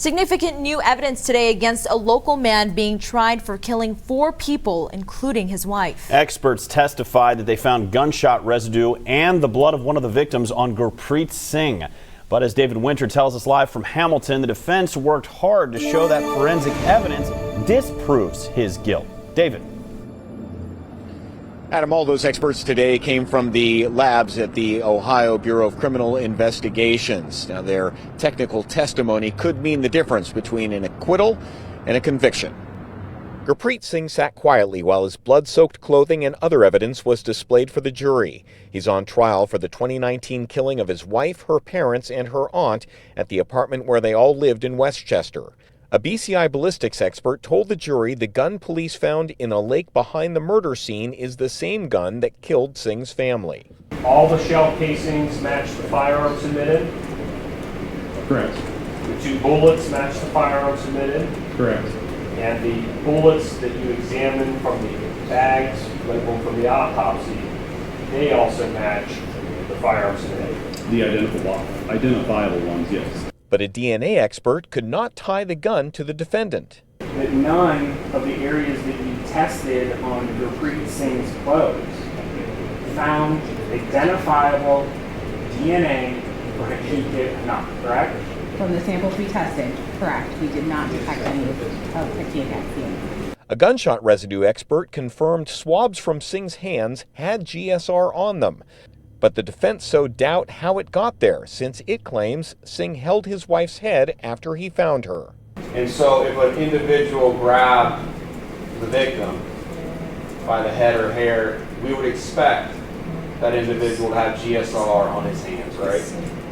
Significant new evidence today against a local man being tried for killing 4 people, including his wife. Experts testified that they found gunshot residue and the blood of one of the victims on Gurpreet Singh. But as David Winter tells us live from Hamilton, the defense worked hard to show that forensic evidence disproves his guilt. David. Adam, all those experts today came from the labs at the Ohio Bureau of Criminal Investigations. Now, their technical testimony could mean the difference between an acquittal and a conviction. Gurpreet Singh sat quietly while his blood-soaked clothing and other evidence was displayed for the jury. He's on trial for the 2019 killing of his wife, her parents, and her aunt at the apartment where they all lived in Westchester. A BCI ballistics expert told the jury the gun police found in a lake behind the murder scene is the same gun that killed Singh's family. All the shell casings match the firearm submitted? Correct. The 2 bullets match the firearm submitted? Correct. And the bullets that you examined from the bags labeled from the autopsy, they also match the firearm submitted? The identifiable ones, yes. But a DNA expert could not tie the gun to the defendant. That none of the areas that you tested on Gurpreet Singh's clothes found identifiable DNA for Hakiki Hanaf, correct? From the samples we tested, correct. We did not detect any of Hakiki DNA. A gunshot residue expert confirmed swabs from Singh's hands had GSR on them. But the defense sowed doubt how it got there, since it claims Singh held his wife's head after he found her. And so if an individual grabbed the victim by the head or hair, we would expect that individual to have GSR on his hands, right?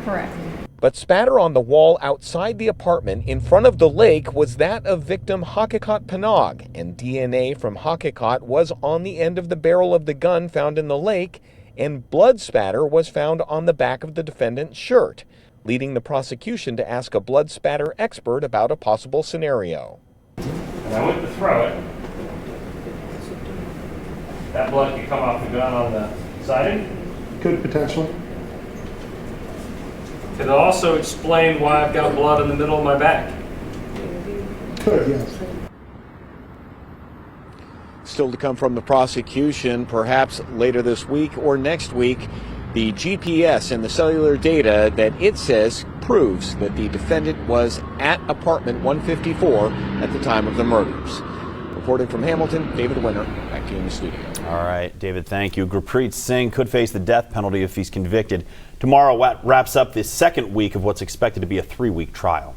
Correct. But spatter on the wall outside the apartment in front of the lake was that of victim Hakikat Panag, and DNA from Hakikat was on the end of the barrel of the gun found in the lake, and blood spatter was found on the back of the defendant's shirt, leading the prosecution to ask a blood spatter expert about a possible scenario. And I went to throw it. That blood could come off the gun on the siding? Could potentially. Could it also explain why I've got blood in the middle of my back? Could, yes. Still to come from the prosecution, perhaps later this week or next week, the GPS and the cellular data that it says proves that the defendant was at apartment 154 at the time of the murders. Reporting from Hamilton, David Winter, back to you in the studio. All right, David, thank you. Gurpreet Singh could face the death penalty if he's convicted. Tomorrow wraps up the second week of what's expected to be a 3-week trial.